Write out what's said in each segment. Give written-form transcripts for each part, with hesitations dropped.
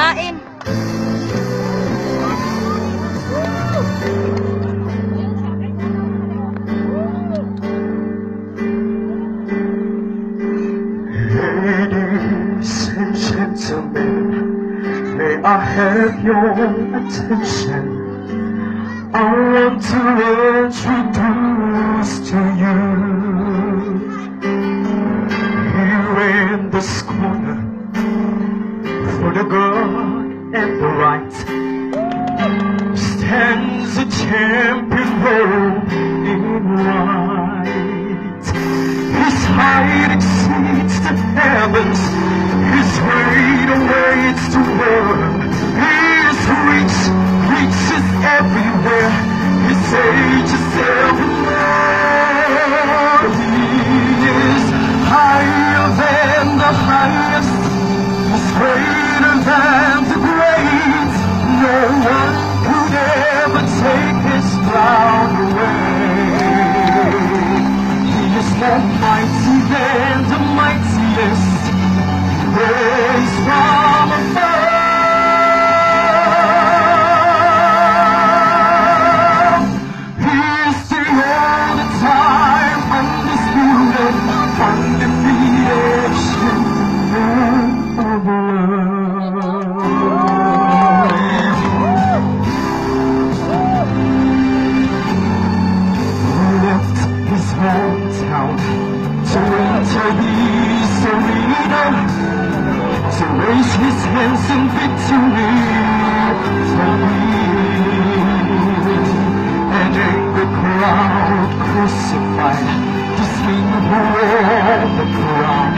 pagkain. Ladies and gentlemen, may I have your attention? I want to introduce to you, here in this corner, for the good and the right, stands a champion robed in white. His height exceeds the heavens, his weight awaits the world. His reach reaches everywhere, his age is everywhere. He is higher than the highest, he's greater than the great. No one could ever take his crown away. He is more mighty than the mightiest, raised from above. He is the all the time, undisputed, undefeated champion of love. He left his hometown to enter his arena, to raise his hands in victory for me. An angry crowd crucified this king who wore the crown,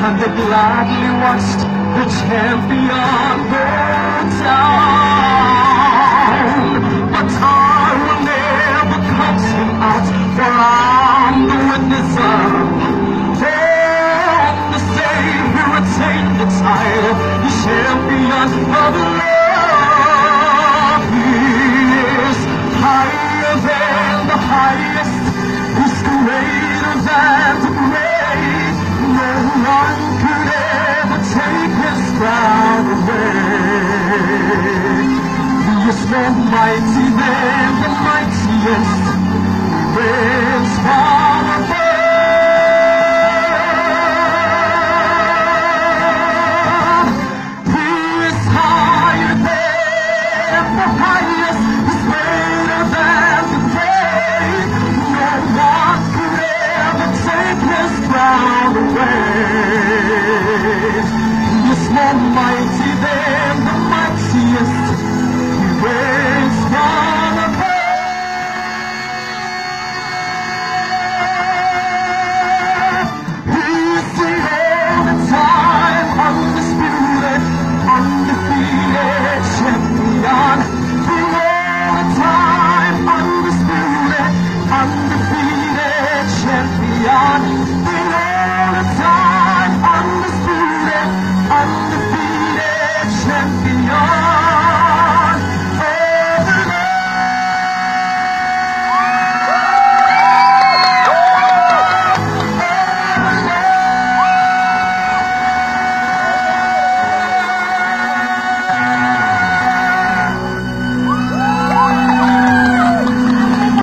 and they gladly watched the champion go down. But I will never cut him out, for I'm the witness of the Savior attained the title, the champion of love. He is higher than the highest, he's greater than the great. No one could ever take his crown away. He is more mighty than the mightiest, he reigns from above. He is more mighty than